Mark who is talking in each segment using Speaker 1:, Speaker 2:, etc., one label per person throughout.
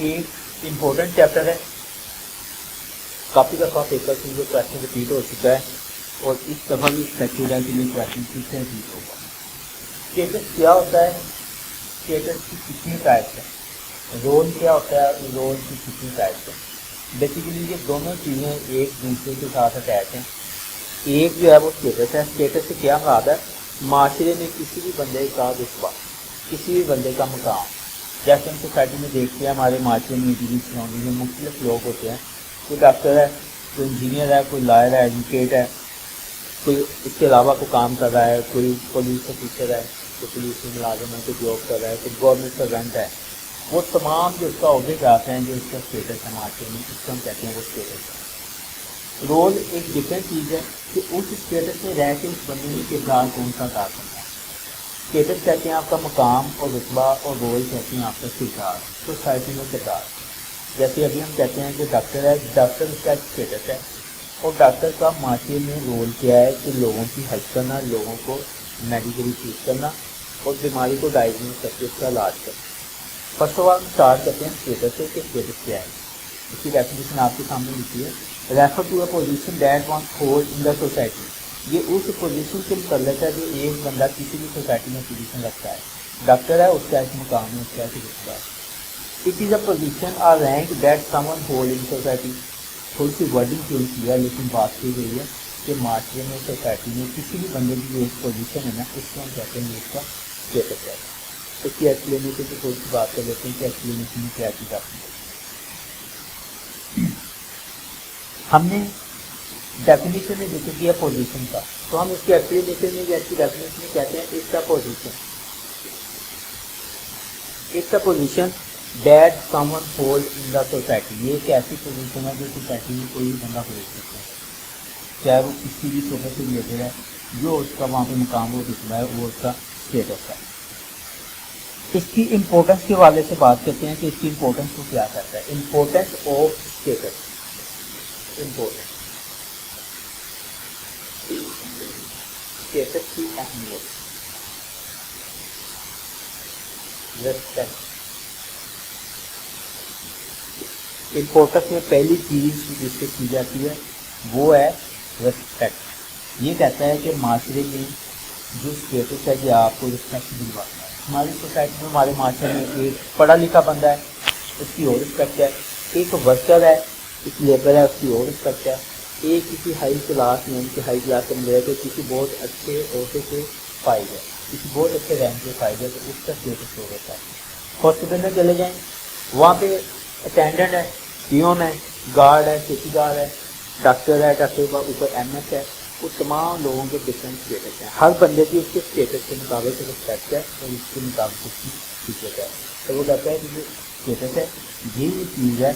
Speaker 1: ایک important chapter ہے، کافی دفعہ پیپر سے یہ کویشچن ریپیٹ ہو چکا ہے اور اس دفعہ بھی ایکسپیکٹڈ ہے کہ یہ کویشچن پھر سے ریپیٹ ہوگا۔ اسٹیٹس کیا ہوتا ہے، اسٹیٹس کی کتنی ٹائپس ہیں، رول کیا ہوتا ہے، رول کی کتنی ٹائپس ہیں۔ بیسیکلی یہ دونوں چیزیں ایک دوسرے کے ساتھ اٹیچ ہیں۔ ایک جو ہے وہ اسٹیٹس ہے، اسٹیٹس سے کیا مراد ہے، معاشرے میں کسی بھی بندے کا رتبہ، کسی بھی بندے کا مقام۔ جیسے ہم سوسائٹی میں دیکھتے ہیں، ہمارے معاشرے میں سراؤنڈنگ میں مختلف لوگ ہوتے ہیں، کوئی ڈاکٹر ہے، کوئی انجینئر ہے، کوئی لائر ہے، ایجوکیٹ ہے، کوئی اس کے علاوہ کوئی کام کر رہا ہے، کوئی پولیس آفیسر ہے، کوئی پولیس میں ملازم ہے، کوئی جاب کر رہا ہے، کوئی گورنمنٹ سروینٹ ہے۔ وہ تمام جو اس کا عہدے جاتے ہیں، جو اس کا اسٹیٹس ہے معاشرے میں، اس کو ہم کہتے ہیں وہ اسٹیٹس ہے۔ رول ایک ڈفرینٹ چیز ہے کہ اس اسٹیٹس میں رہ کے اس بندے نے کردار کون سا ادا کرنا ہے۔ اسٹیٹس کہتے ہیں آپ کا مقام اور رتبہ، اور رول کہتے ہیں آپ کا کردار، سوسائٹی میں کردار۔ جیسے ابھی ہم کہتے ہیں کہ ڈاکٹر ہے، ڈاکٹر اس کا ایک اسٹیٹس ہے، اور ڈاکٹر کا معاشرے میں رول کیا ہے کہ لوگوں کی ہیلپ کرنا، لوگوں کو میڈیکلی ٹریٹ کرنا اور بیماری کو ڈائگنوز کر کے اس کا علاج کرنا۔ فرسٹ آف آل اسٹارٹ کرتے ہیں اسٹیٹس سے کہ اسٹیٹس کیا ہے۔ اس کی ڈیفینیشن آپ کے سامنے لکھی ہے، refer to a position that one hold in the society. یہ اس پوزیشن سے متعلق ہے جو ایک بندہ کسی بھی سوسائٹی میں پوزیشن رکھتا ہے۔ ڈاکٹر ہے، اس کا ایک مقام ہے، اس کا ایک رتبہ ہے۔ اٹ از اے پوزیشن اور rank that someone hold in society. تھوڑی سی ورڈنگ چینج کی ہے، لیکن بات کی گئی ہے کہ معاشرے میں، سوسائٹی میں کسی بھی بندے کی جو ایک پوزیشن ہے نا، اس کو ہم کہتے ہیں اس کا اسٹیٹس ہے۔ اس کی ایکسپلینیشن سے تھوڑی سی بات کر لیتے ہیں کہ ایکسپلینیشن میں کیا چیز آتی ہے۔ ہم نے ڈیفینیشن میں ذکر کیا پوزیشن کا، تو ہم اس کی ایکسپلینیشن میں یا اس کی ڈیفینیشن میں کہتے ہیں it's a position, it's a position that someone hold in the society. یہ ایک ایسی پوزیشن ہے جو سوسائٹی میں کوئی بھی بندہ ہولڈ کرتا ہے، چاہے وہ کسی بھی شعبے سے ریلیٹڈ ہے، جو اس کا وہاں پہ مقام ہو رتبہ ہے، وہ اس کا اسٹیٹس ہے۔ اس کی امپورٹنس کے حوالے سے بات کرتے ہیں کہ اس کی امپورٹنس کو کیا کرتا ہے۔ Importance of status, importance, status کی اہمیت، ریسپیکٹ۔ امپورٹنس میں پہلی چیز جس سے کی جاتی ہے وہ ہے ریسپیکٹ۔ یہ کہتا ہے کہ معاشرے میں جو اسٹیٹس ہے کہ آپ کو ریسپیکٹ دلواتا ہے۔ ہماری سوسائٹی میں، ہمارے معاشرے میں ایک پڑھا لکھا بندہ ہے، اس کی اور رسپیکٹ ہے، ایک ورکر ہے، ایک لیبر ہے، اس کی اور رسپیکٹ ہے، ایک کسی ہائی کلاس میں، ان کی ہائی کلاس سے ملے تو کسی بہت اچھے عہدے سے فائد ہے، کسی بہت اچھے رینک سے فائد ہے، تو اس کا اسٹیٹس ہو رہتا ہے۔ ہاسپٹل میں چلے جائیں، وہاں پہ اٹینڈنٹ ہے، پیون ہے، گارڈ ہے، چوکیدار ہے، ڈاکٹر ہے، ڈاکٹر کا اوپر ایم ایس ہے، وہ تمام لوگوں کے ڈفرینٹ اسٹیٹس ہیں۔ ہر بندے کی اس کے اسٹیٹس کے مطابق رسپیکٹ ہے اور اس کے مطابق اس کی عزت ہے۔ تو وہ کہتا ہے کہ جو اسٹیٹس ہے یہ چیز ہے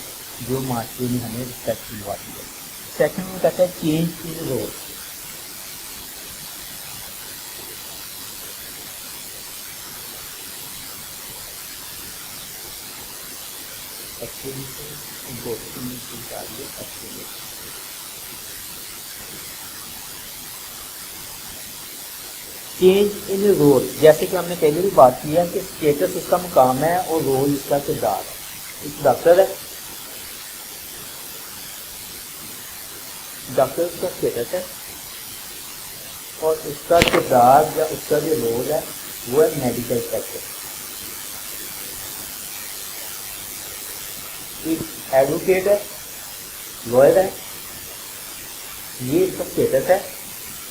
Speaker 1: جو معاشرے میں ہمیں رسپیکٹ دلواتی ہے۔ سیکنڈ میں کہتا ہے change in role. Change in role, جیسے کہ ہم نے پہلے بھی بات کی ہے کہ اسٹیٹس اس کا مقام ہے اور رول اس کا کردار ہے۔ ایک ڈاکٹر ہے، ڈاکٹر اس کا اسٹیٹس ہے اور اس کا کردار یا اس کا جو رول ہے وہ ہے میڈیکل سیکٹر۔ ایک ایڈوکیٹ ہے، لائر ہے، یہ اس کا اسٹیٹس ہے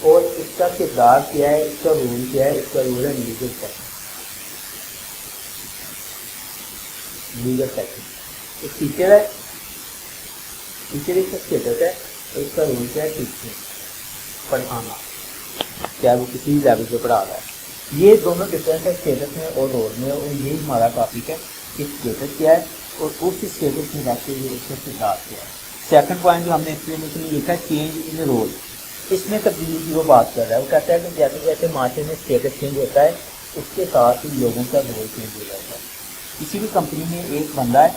Speaker 1: اور اس کا کردار کیا ہے، اس کا رول کیا ہے، اس کا رول ہے لیگل سیکٹر، لیگل سیکٹر۔ ایک ٹیچر ہے، ٹیچر اس کا اسٹیٹس ہے اور اس کا رول کیا ہے، ٹیچنگ، پڑھانا، چاہے وہ کسی بھی لیول پہ پڑھا رہا ہے۔ یہ دونوں ڈفرینس ہے اسٹیٹس میں اور رول میں، اور یہی ہمارا ٹاپک ہے کہ اسٹیٹس کیا ہے اور اس اسٹیٹس میں رہتے ہوئے اس کا کردار کیا ہے۔ سیکنڈ پوائنٹ جو ہم نے ایکسپلینیشن میں لکھا ہے چینج ان رول، اس میں تبدیلی کی وہ بات کر رہا ہے۔ وہ کہتا ہے کہ جیسے جیسے معاشرے میں اسٹیٹس چینج ہوتا ہے اس کے ساتھ ہی لوگوں کا رول چینج ہو جاتا ہے۔ کسی بھی کمپنی میں ایک بندہ ہے،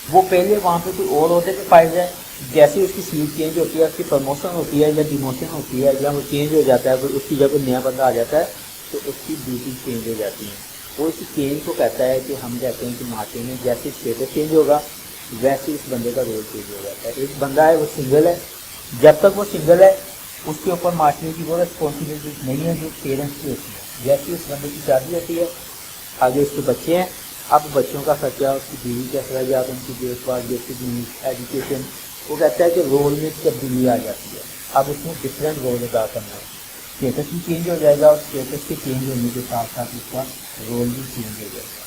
Speaker 1: وہ پہلے وہاں پہ کوئی اور عہدے پہ فائز ہے، جیسے اس کی سیٹ چینج ہوتی ہے، اس کی پروموشن ہوتی ہے یا ڈیموشن ہوتی ہے یا وہ چینج ہو جاتا ہے، پھر اس کی جب کوئی نیا بندہ آ جاتا ہے تو اس کی ڈیوٹی چینج ہو جاتی ہے۔ وہ اسی چینج کو کہتا ہے کہ ہم کہتے ہیں کہ معاشرے میں جیسے اسٹیٹس چینج ہوگا ویسے اس بندے کا رول چینج ہو جاتا ہے. ایک بندہ ہے وہ سنگل ہے، جب تک وہ سنگل ہے اس کے اوپر معاشرے کی وہ رسپانسبلٹیز نہیں ہے جو پیرنٹس کی ہوتی ہے. جیسے اس بندے کی شادی ہوتی ہے، آگے اس کے بچے ہیں، اب بچوں کا خرچہ، اس کی بیوی کے اخراجات، ان کی دیکھ بھال، بیسک نیڈ، ایجوکیشن، وہ کہتا ہے کہ رول میں تبدیلی آ جاتی ہے. اب اس میں ڈفرینٹ رول ادا کرنا ہے، اسٹیٹس بھی چینج ہو جائے گا اور اسٹیٹس کے چینج ہونے کے ساتھ ساتھ اس کا رول بھی چینج ہو جائے گا.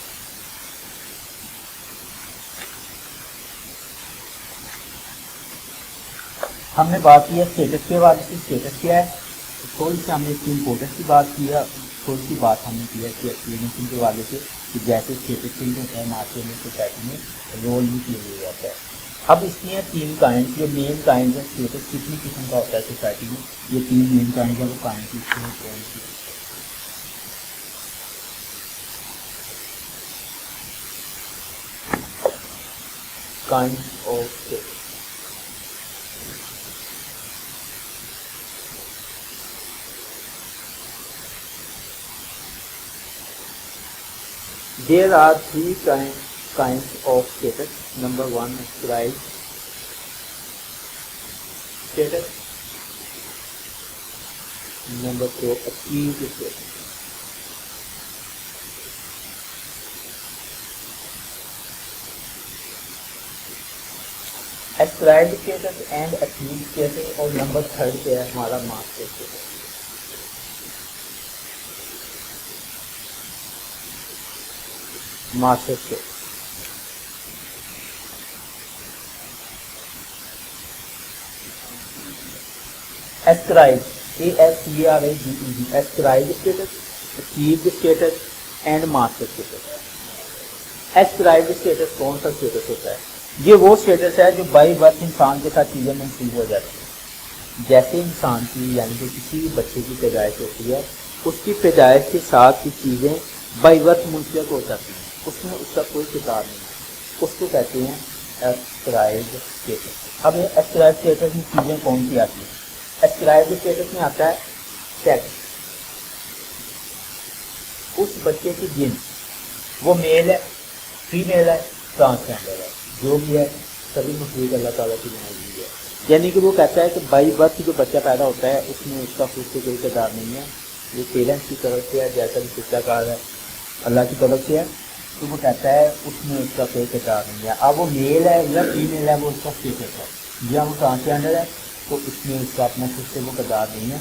Speaker 1: ہم نے بات کی ہے اسٹیٹس کے حوالے سے. اسٹیٹس کیا ہے؟ تھوڑی سی ہم نے اس کی امپورٹنس کی بات کی ہے، تھوڑی سی بات ہم نے کی ہے کہ ایکسپلینیشن کے حوالے سے کہ جیسے اسٹیٹس چینج ہوتا ہے معاشرے میں، سوسائٹی میں رول بھی چینج ہو جاتا ہے. اب اس کی ہیں 3 کائنڈ. یہ مین کائنڈ ہے اسٹیٹس کتنی قسم کا ہوتا ہے سوسائٹی میں، یہ 3 مین کائنڈ ہے. وہ کائنڈ کی kind of states. There are 3 kinds of status. Number 1, ascribed status. Number 2, achieved status. Ascribed status and achieved status. اور نمبر 3 پہ ہے ہمارا master status. Master status. ascribed, ascribed, ascribed status, achieved status and master status. ascribed status کون سا status ہوتا ہے؟ یہ وہ اسٹیٹس ہے جو بائی برتھ انسان کے ساتھ چیزیں منسوب ہو جاتی ہیں. جیسے انسان کی یعنی کہ کسی بھی بچے کی پیدائش ہوتی ہے، اس کی پیدائش کے ساتھ کی چیزیں بائی برتھ منسلک ہو جاتی ہیں، اس میں اس کا کوئی کتاب نہیں ہے، اس کو کہتے ہیں ascribed status. اب یہ ascribed status میں چیزیں کون سی آتی ہیں؟ ascribed status میں آتا ہے سیکس. اس بچے کی جنس وہ میل ہے، فیمیل ہے، ٹرانسجینڈر ہے، جو بھی ہے سبھی مخلوق اللہ تعالیٰ کی بنائی ہوئی ہے. یعنی کہ وہ کہتا ہے کہ بائی برتھ جو بچہ پیدا ہوتا ہے اس میں اس کا خود سے کوئی کردار نہیں ہے، یہ پیرنٹس کی طرف سے ہے، جیسا کہ سچا کہا ہے اللہ کی طرف سے ہے. تو وہ کہتا ہے اس میں اس کا کوئی کردار نہیں ہے. اب وہ میل ہے یا فیمیل ہے وہ اس کا اسٹیٹس ہے، یا وہ ٹرانسجینڈر ہے تو اس میں اس کا اپنا خود سے وہ کردار نہیں ہے.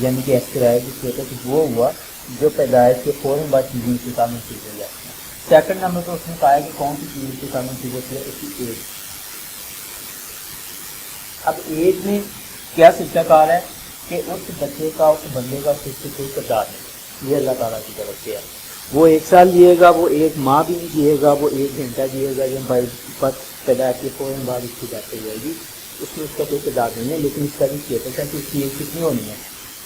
Speaker 1: یعنی کہ ascribed اسٹیٹس وہ ہوا جو پیدائش کے فوراً بعد چیزیں کے ساتھ منسوب ہو جاتی ہیں. سیکنڈ نمبر پہ اس نے کہا ہے کہ کون سی چیز کے ساتھ منسوب ہوتی ہے، اس کی ایج. اب ایج میں کیا سچا کار ہے کہ اس بچے کا اس بندے کا خود سے کوئی کردار نہیں، یہ اللہ تعالیٰ کی طرف سے ہے. وہ 1 سال جیے گا، وہ 1 ماہ بھی نہیں جیے گا، وہ 1 گھنٹہ جیے گا، یا بائی برتھ پیدائش کے فوراً بعد اس کی ڈیتھ ہو جائے گی، اس میں اس کا کوئی کردار نہیں ہے. لیکن اس کا بھی اسٹیٹس ہے کہ اس کی ایج کتنی ہونی ہے.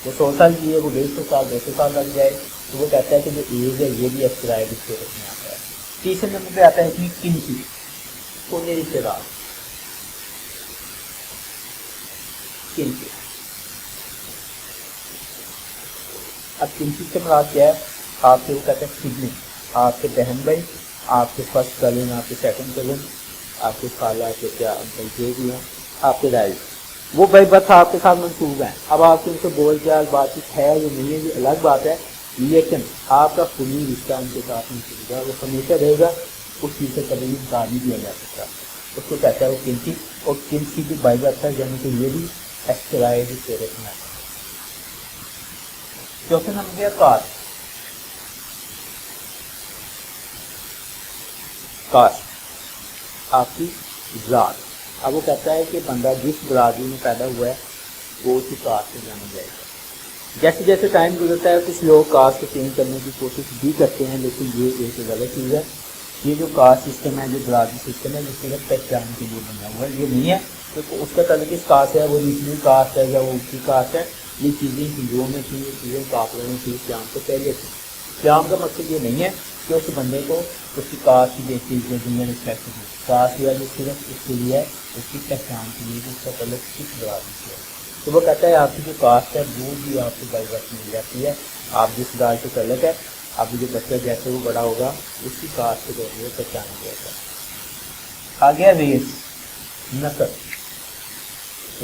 Speaker 1: وہ 100 سال جیے، وہ 150 سال 200 سال لگ جائے تو وہ کہتا ہے کہ جو ایج ہے یہ بھی ascribed اسٹیٹس میں آتا ہے. تیسرے نمبر پہ آتا ہے اس میں کنسی، کونے رشتے دار. کنسی، اب کنسی سے مراد کیا ہے؟ آپ کے وہ کہتے ہیں سبلنگ، آپ کے بہن بھائی، آپ کے فرسٹ کزن، آپ کے سیکنڈ کزن، آپ کے خالہ، آپ کے کیا انکل جو بھی ہیں، آپ کے دائی، وہ بائی برتھ آپ کے ساتھ منسوب ہیں. اب آپ کے ان سے بول چال بات چیت ہے یا نہیں ہے یہ الگ بات ہے، لیکن آپ کا خونی رشتہ ان کے ساتھ منسوب ہے، وہ ہمیشہ رہے گا، اس چیز سے کبھی انکار نہیں کیا جا سکتا. اس کو کہتا ہے وہ کنسی. اور کنسی کی بائی برتھ ہے یعنی کہ یہ بھی ascribed اسٹیٹس میں ہے. چوتھے نمبر پہ کاسٹ. کاسٹ آپ کی ذات. اب وہ کہتا ہے کہ بندہ جس برادری میں پیدا ہوا ہے وہ اسی کاسٹ سے جانا جائے گا. جیسے جیسے ٹائم گزرتا ہے کچھ لوگ کاسٹ کو چینج کرنے کی کوشش بھی کرتے ہیں، لیکن یہ ایک غلط چیز ہے. یہ جو کاسٹ سسٹم ہے، جو برادری سسٹم ہے، جس صرف پہچان کے لیے بنا ہوا ہے، یہ نہیں ہے. تو اس کا تعلق اس کاسٹ ہے، وہ نیچلی کاسٹ ہے یا وہ اونچی کاسٹ ہے. یہ چیزیں ہندوؤں میں تھیں، یہ چیزیں کافروں میں تھیں، اسلام سے پہلے تھی. اسلام کا مقصد یہ نہیں ہے کہ اس بندے کو اس کی کاسٹ کی دیکھ کے دنیا میں رسپیکٹ دی. کاسٹ یا جو صرف اس کے لیے اس کی پہچان کے لیے اس کا تعلق کس برادری سے ہے. تو وہ کہتا ہے آپ کی جو کاسٹ ہے وہ بھی آپ کو بائی برتھ مل جاتی ہے. آپ جس برادری سے تعلق ہے اب جو بچہ جیسے وہ بڑا ہوگا اسی کاسٹ کے ذریعے پہچانا جائے گا۔ آ گیا ریس، نسل،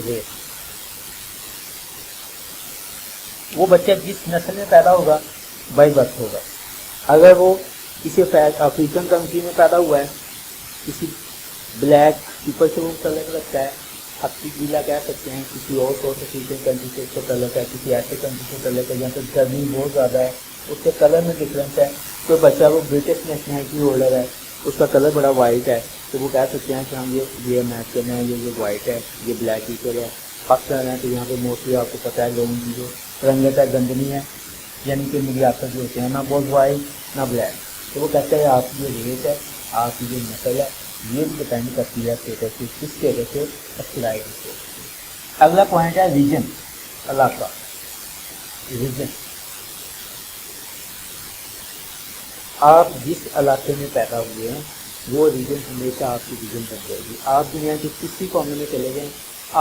Speaker 1: ریس، وہ بچہ جس نسل میں پیدا ہوگا بائی برتھ ہوگا۔ اگر وہ کسی افریقن کنٹری میں پیدا ہوا ہے، کسی بلیک پیپل سے وہ تعلق رکھتا ہے، ہپتی قبیلہ کہہ سکتے ہیں، کسی اور ساؤتھ افریقن کنٹری سے اس کا تعلق ہے، کسی ایسے کنٹری سے تعلق ہے جہاں پہ گرمی بہت زیادہ ہے، اس کے کلر میں ڈفرینس ہے، تو بچہ وہ برٹش نیشنلٹی ہولڈر ہے، اس کا کلر بڑا وائٹ ہے، تو وہ کہہ سکتے ہیں کہ ہم یہ امیرکن ہے، یہ وائٹ ہے، یہ بلیک پیپل ہے۔ پاکستان ہے تو یہاں پہ موسٹلی آپ کو پتہ ہے لوگوں کی جو رنگت ہے گندنی ہے، یعنی کہ میڈیاکر جو ہوتے ہیں نہ بہت وائٹ نہ بلیک، تو وہ کہتے ہیں آپ کی جو ریس ہے، آپ کی جو نسل ہے، یہ بھی ڈپینڈ کرتی ہے اسٹیٹس سے، کس اسٹیٹس سے، اسٹرائڈ سے۔ اگلا پوائنٹ ہے ریجن، علاقہ، ریجن۔ آپ جس علاقے میں پیدا ہوئے ہیں وہ ریجن ہمیشہ آپ کی ریجن بن جائے گی۔ آپ دنیا کے کسی کونے میں چلے جائیں،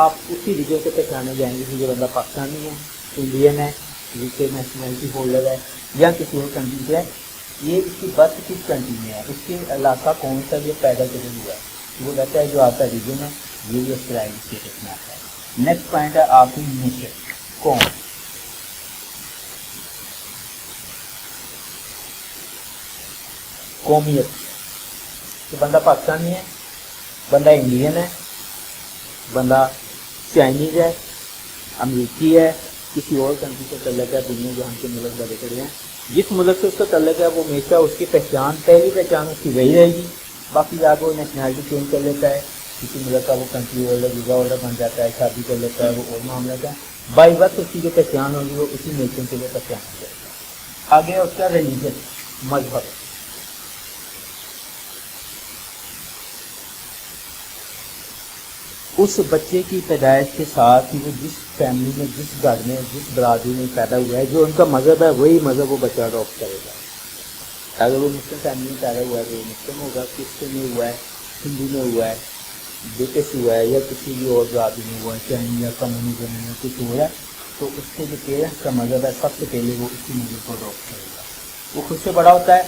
Speaker 1: آپ اسی ریجن سے پہچانے جائیں گے کہ یہ بندہ پاکستانی ہے، انڈین ہے، یوکے نیشنلٹی ہولڈر ہے، یا کسی اور کنٹری سے ہے، یہ اس کی برتھ کس کنٹری میں ہے، اس کے علاقہ کون سا، یہ پیدا کدھر ہوا ہے، وہ کہتا ہے جو آپ کا ریجن ہے یہ بھی اسٹرائڈ اسٹیٹس میں آتا ہے۔ نیکسٹ پوائنٹ ہے آپ کی نیشن، قوم۔ قومیت، کہ بندہ پاکستانی ہے، بندہ انڈین ہے، بندہ چائنیز ہے، امریکی ہے، کسی اور کنٹری سے تعلق ہے، دنیا جہاں کے ملک بڑے بڑے ہیں، جس ملک سے اس کا تعلق ہے وہ ہمیشہ اس کی پہچان، پہلی پہچان اس کی وہی رہے گی، باقی جا کے وہ نیشنلٹی چینج کر لیتا ہے، کسی ملک کا وہ کنٹری ہولڈر، ویزا ہولڈر بن جاتا ہے، شادی کر لیتا ہے، وہ اور معاملہ ہے، بائی برتھ اس کی جو پہچان ہوگی وہ اسی نیشن سے وہ پہچان ہو جائے گا۔ آگے اس کا ریلیجن، مذہب۔ اس بچے کی پیدائش کے ساتھ ہی وہ جس فیملی میں، جس گھر میں، جس برادری میں پیدا ہوا ہے، جو ان کا مذہب ہے وہی مذہب وہ بچہ اڈاپٹ کرے گا۔ اگر وہ مسلم فیملی میں پیدا ہوا ہے تو وہ مسلم ہوگا، کرسچن میں ہوا ہے، ہندو میں ہوا ہے، برٹش ہوا ہے، یا کسی بھی اور برادری میں ہوا ہے، چائنیز یا کمیونزم میں کچھ ہوا ہے، تو اس کے جو پیرنٹس کا مذہب ہے سب سے پہلے وہ اسی مذہب کو اڈاپٹ کرے گا۔ وہ خود سے بڑا ہوتا ہے،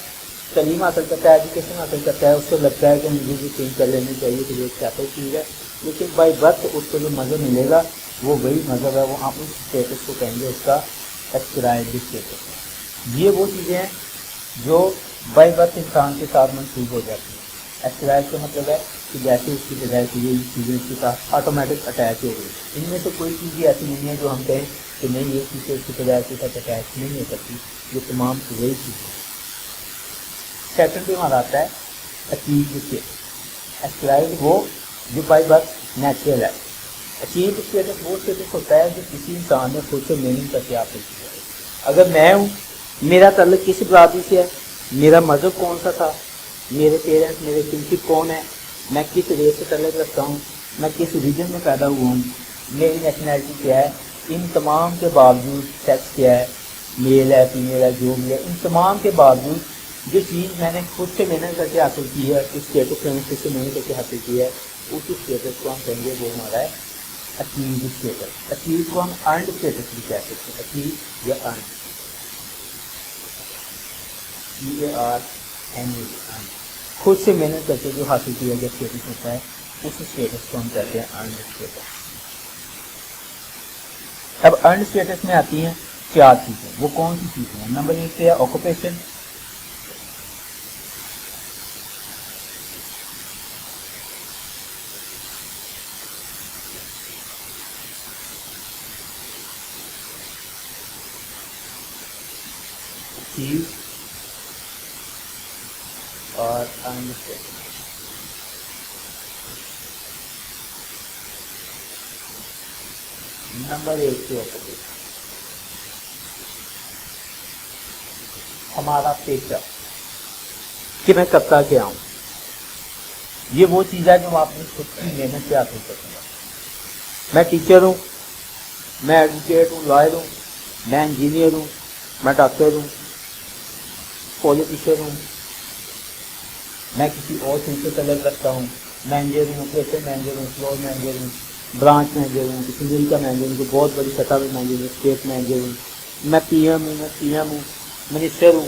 Speaker 1: تعلیم حاصل کرتا ہے، ایجوکیشن حاصل کرتا ہے، اس کو لگتا ہے کہ مجھے بھی چینج کر لینی چاہیے کہ یہ ایک سیپل چیز ہے، لیکن بائی برتھ اس کو جو مذہب ملے گا وہ وہی مذہب ہے، وہ آپ اس اسٹیٹس کو کہیں گے اس کا اسکرائبڈ اسٹیٹس۔ یہ وہ چیزیں ہیں جو بائی برتھ انسان کے ساتھ منسوخ ہو جاتی ہیں۔ اسکرائب کا مطلب ہے کہ جیسے اس کی پیدائش ہوئی یہ چیزیں اس کے ساتھ آٹومیٹک اٹیچ ہو گئی، ان میں سے کوئی چیز ایسی نہیں ہے جو ہم کہیں کہ نہیں یہ چیزیں اس کی پیدائش کے ساتھ اٹیچ نہیں ہو سکتی، یہ تمام وہی چیزیں۔ سیکنڈ پہ ہمارا آتا ہے اچیوڈ اسٹیٹس۔ اسکرائبڈ وہ جو بائی برتھ نیچرل ہے۔ اچیوڈ اسٹیٹس وہ اسٹیٹس ہوتا ہے جو کسی انسان نے خود سے محنت کر کے حاصل کیا ہے۔ اگر میں ہوں، میرا تعلق کس برادری سے ہے، میرا مذہب کون سا تھا، میرے پیرنٹس، میرے کنشپ کون ہیں، میں کس ریس سے تعلق رکھتا ہوں، میں کس ریجن میں پیدا ہوا ہوں، میری نیشنلٹی کیا ہے، ان تمام کے باوجود سیکس کیا ہے، میل ہے، فیمیل ہے، جو بھی ہے، ان تمام کے باوجود جو چیز میں نے خود سے محنت کر کے حاصل کی ہے، اس اسٹیٹس میں نے خود سے محنت کر کے حاصل کی ہے، اس اسٹیٹس کو ہم کہیں گے وہ ہمارا ہے اچیوڈ اسٹیٹس۔ اچیوڈ کو ہم ارنڈ اسٹیٹس بھی کہہ سکتے ہیں، اچیوڈ یا ارنڈ، خود سے محنت کر کے جو حاصل کیا گیا اسٹیٹس ہوتا ہے اس اسٹیٹس کو ہم کہتے ہیں ارنڈ اسٹیٹس۔ اب ارنڈ اسٹیٹس میں آتی ہیں چار چیزیں، وہ کون سی چیزیں ہیں؟ نمبر 1 پہ ہے آکوپیشن، اور ارنڈ اسٹیٹس۔ نمبر 1 پہ آکوپیشن، ہمارا پیشہ کہ میں کرتا کیا ہوں، یہ وہ چیز ہے جو ہم اپنی خود کی محنت سے حاصل کرتے ہیں۔ میں ٹیچر ہوں، میں ایڈوکیٹ ہوں، لائر ہوں، میں انجینئر ہوں، میں ڈاکٹر ہوں، پولیٹیشین ہوں، میں کسی اور چیز سے تعلق رکھتا ہوں، مینیجر ہوں، آپریشن مینیجر ہوں، فلور مینیجر ہوں، برانچ مینیجر ہوں، کسی مل کا مینیجر ہوں، بہت بڑی سطح میں مینیجر ہوں، اسٹیٹ مینیجر ہوں، میں پی ایم ہوں، میں سی ایم ہوں، منسٹر ہوں،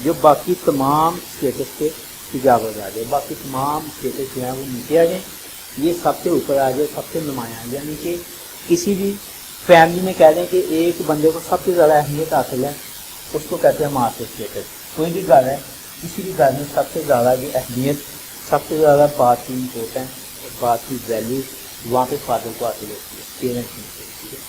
Speaker 1: جو باقی تمام اسٹیٹس کے تجاوز آ جائے، باقی تمام اسٹیٹس جو ہیں وہ نیچے آ جائیں، یہ سب سے اوپر آ جائے، سب سے نمایاں، یعنی کہ کسی بھی فیملی میں کہہ دیں کہ ایک بندے کو سب سے زیادہ اہمیت حاصل ہے، اس کو کہتے ہیں ماسٹر اسٹیٹس۔ کوئی بھی گھر ہے، کسی بھی گھر میں سب سے زیادہ جو اہمیت، سب سے زیادہ بات کی امپورٹنس اور بات کی ویلیو وہاں پہ فادر کو حاصل ہوتی ہے، پیرنٹس میں ہوتی ہے۔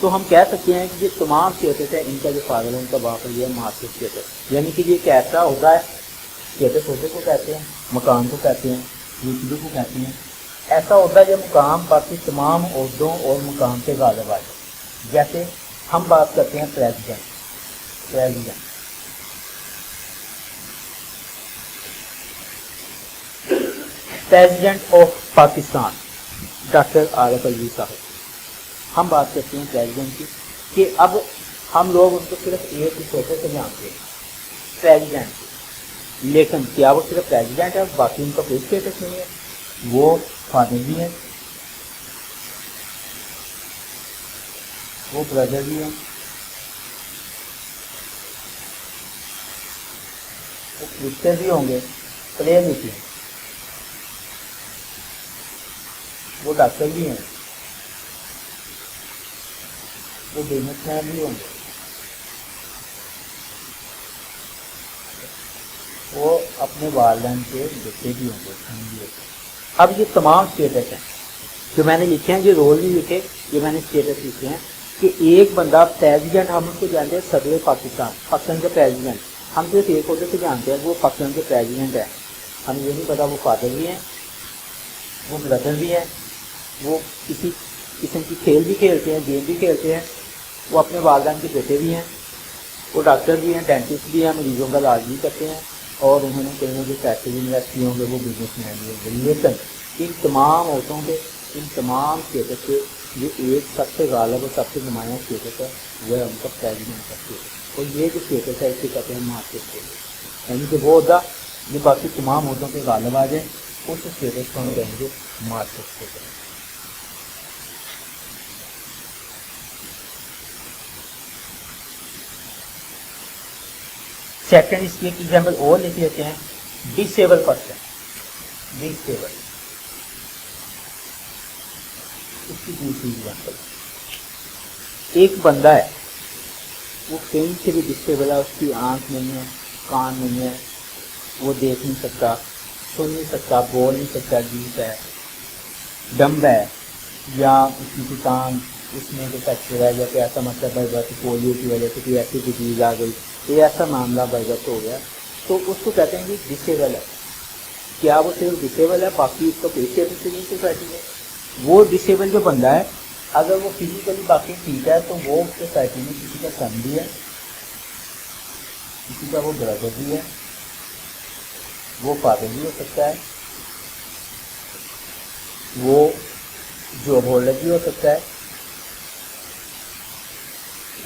Speaker 1: تو ہم کہہ سکتے ہیں کہ یہ تمام اسٹیٹس ہے، ان کا جو فادر ہے ان کا باپ ہے، یہ ماسٹر اسٹیٹس، یعنی کہ یہ ایک ایسا ہوتا ہے، اسٹیٹس ہوتے کو کہتے ہیں، مقام کو کہتے ہیں، رتبے کو کہتے ہیں، ایسا ہوتا ہے جو مقام باقی تمام عہدوں اور مقام سے غالب آ جائے۔ جیسے ہم بات کرتے ہیں president, president of Pakistan doctor Arif Alvi صاحب، ہم بات کرتے ہیں پریزیڈنٹ کی، کہ اب ہم لوگ ان کو صرف ایک ہی چھوٹے سے جانتے ہیں، پریزیڈنٹ، لیکن کیا وہ صرف پریزیڈنٹ ہے، باقی ان کا کوئی اسٹیٹس نہیں ہے؟ وہ فادر بھی ہیں، وہ بردر بھی ہیں، وہ کرسچن بھی ہوں گے، پلیئر بھی ہیں، وہ ڈاکٹر بھی ہیں، وہ بزنس مین بھی ہوں گے، وہ اپنے والدین کے بچے بھی ہوں گے۔ اب یہ تمام اسٹیٹس ہیں جو میں نے لکھے ہیں، یہ رول نہیں لکھے، یہ میں نے اسٹیٹس لکھے ہیں کہ ایک بندہ پریزیڈنٹ، ہم اس کو جانتے ہیں صدر پاکستان، پاکستان کے پریزیڈنٹ، ہم صرف ایک عہدے سے جانتے ہیں، وہ پاکستان کے پریزیڈنٹ ہیں، ہمیں یہ نہیں پتا وہ فادر بھی ہیں، وہ بردر بھی ہیں، وہ کسی قسم کی کھیل بھی کھیلتے ہیں، گیم بھی کھیلتے ہیں، وہ اپنے والدین کے بیٹے بھی ہیں، وہ ڈاکٹر بھی ہیں، ڈینٹسٹ بھی ہیں، مریضوں کا علاج بھی کرتے ہیں، اور انہوں نے کہیں جو پیسے بھی انویسٹ کیے ہوں گے، وہ بزنس مین بھی ہوں گے، لیکن ان تمام عہدوں کے، ان تمام اسٹیٹس کے جو ایک سب سے غالب اور سب سے نمایاں اسٹیٹس ہے، وہ ہے ان کا پریزیڈنٹ کا اسٹیٹس، اور یہ جو اسٹیٹس ہے اس کو کہتے ہیں ماسٹر اسٹیٹس، یعنی کہ وہ عہدہ جو باقی تمام عہدوں کے غالب آ جائیں، اس اسٹیٹس کو ہم کہیں گے ماسٹر اسٹیٹس۔ سیکنڈ اس کی ایک ایگزامپل اور لکھ لیتے ہیں، ڈسیبل پرسن، ڈسیبل، اس کی دوسری ایگزامپل، ایک بندہ ہے، وہ کہیں سے بھی ڈسیبل ہے، اس کی آنکھ نہیں ہے، کان نہیں ہے، وہ دیکھ نہیں سکتا، سن نہیں سکتا، بول نہیں سکتا، ڈیف ہے، ڈمب ہے، یا اس کی ٹانگ اس میں کوئی فریکچر ہے، یا کوئی ایسا مسئلہ بڑھ گیا کہ پولیو کی وجہ سے کوئی ایسی ڈیزیز آ گئی، یہ ایسا معاملہ برگت ہو گیا، تو اس کو کہتے ہیں کہ ڈسیبل ہے۔ کیا وہ صرف ڈسیبل ہے، باقی اس کا کوئی اسٹیٹس نہیں سوسائٹی میں؟ وہ ڈسیبل جو بندہ ہے، اگر وہ فزیکلی باقی ٹھیک ہے، تو وہ سوسائٹی میں کسی کا سن بھی ہے، کسی کا وہ برادر بھی ہے، وہ فادر بھی ہو سکتا ہے، وہ جاب ہولڈر بھی ہو سکتا ہے،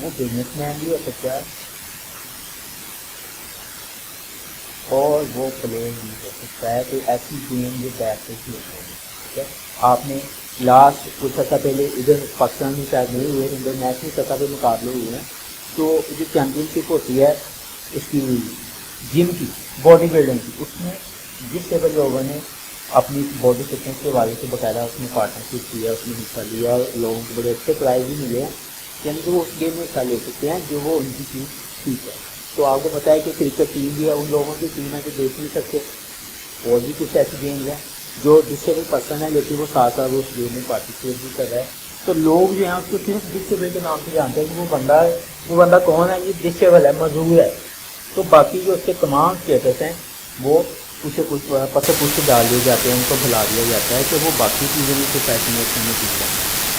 Speaker 1: وہ بزنس مین بھی ہو سکتا ہے، اور وہ پلیئر بھی ہو سکتا ہے، کوئی ایسی گیم جو بیک پہ کھیل رہے ہیں، ٹھیک ہے۔ آپ نے لاسٹ کچھ عرصہ پہلے ادھر پاکستان میں شاید نہیں ہوئے، انٹرنیشنل سطح پہ مقابلے ہوئے ہیں، تو جو چیمپئن شپ ہوتی ہے اس کی جم کی، باڈی بلڈنگ کی، اس میں ڈسیبل لوگوں نے اپنی باڈی فٹنس کے حوالے سے باقاعدہ اس میں پارٹنرشپ کیا، اس میں حصہ لیا، اور لوگوں کو بڑے اچھے پرائز بھی ملے ہیں، یعنی کہ وہ اس گیم میں حصہ لے سکتے ہیں جو وہ ان کی چیز ٹھیک ہے۔ تو آپ کو پتہ ہے کہ کرکٹ ٹیم بھی ہے، ان لوگوں کی ٹیم ہے جو دیکھ نہیں سکتے، اور بھی کچھ ایسی گیمز ہیں جو ڈسیبل پرسن ہے لیکن وہ ساتھ ساتھ اس گیم میں پارٹیسپیٹ بھی کر رہا ہے، تو لوگ جو ہیں اس کو صرف ڈسیبل کے نام سے جانتے ہیں کہ وہ بندہ کون ہے، یہ ڈسیبل ہے، معذور ہے، تو باقی جو اس کے تمام اسٹیٹس ہیں وہ اسے کچھ پتہ پوچھ ڈال دیے جاتے ہیں، ان کو بھلا دیا جاتا ہے کہ وہ باقی چیزیں بھی سوسائٹی میں کرنے کی ہے،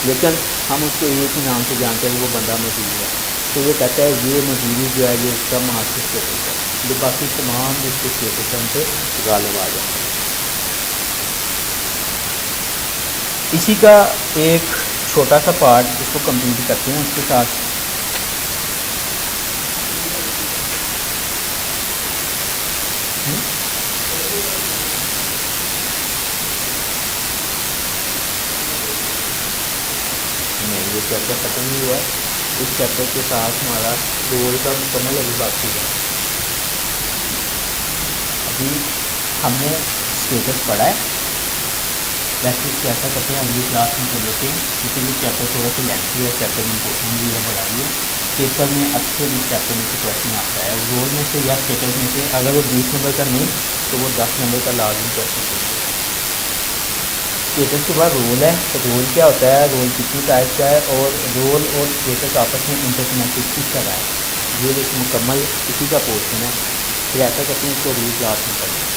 Speaker 1: لیکن ہم اس کو ایک ہی نام سے جانتے ہیں کہ وہ بندہ مزدور ہے، تو یہ کہتا ہے یہ مزدوری جو ہے یہ اس کا ماسٹر اسٹیٹس ہے، جو باقی تمام جو اس کے اسٹیٹس ہیں ان پہ غالب آ جاتے ہیں۔ اسی کا ایک چھوٹا سا پارٹ جس کو کمپلیٹ کرتے ہیں اس کے ساتھ، نہیں یہ چیپٹر ختم نہیں ہوا ہے، اس چیپٹر کے ساتھ ہمارا رول کا مکمل ابھی باقی ہے۔ ابھی ہم نے اسٹیٹس پڑھا ہے، ویسے اس کو ایسا کرتے ہیں اگلی کلاس میں کر لیتے ہیں، کیونکہ یہ چیپٹر تھوڑا سا لینتھی ہے، چیپٹر امپورٹنٹ بھی ہے، بڑا بھی ہے، پیپر میں اکثر اس چیپٹر میں سے کویشچن آتا ہے، رول میں سے یا اسٹیٹس میں سے اگر وہ 20 نمبر کا نہیں تو وہ 10 نمبر کا لازمی کویشچن ہوگا۔ اسٹیٹس کے بعد رول ہے، تو رول کیا ہوتا ہے، رول کتنی ٹائپ کا ہے، اور رول اور اسٹیٹس آپس میں انٹر کنیکٹڈ کس طرح ہے، یہ ایک مکمل اسی کا پورشن ہے۔ پھر ایسا کرتے ہیں اس کو اگلی کلاس میں کرتے ہیں۔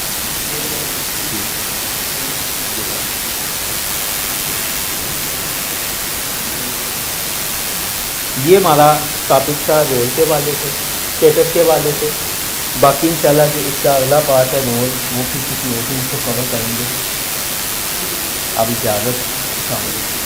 Speaker 1: یہ ہمارا ٹاپک تھا رول کے حوالے سے، اسٹیٹس کے حوالے سے۔ باقی انشاءاللہ جو اس کا اگلا پارٹ ہے رول، وہ پھر کسی اور دن اس کو کور کریں گے۔ اب اجازت، السلام علیکم۔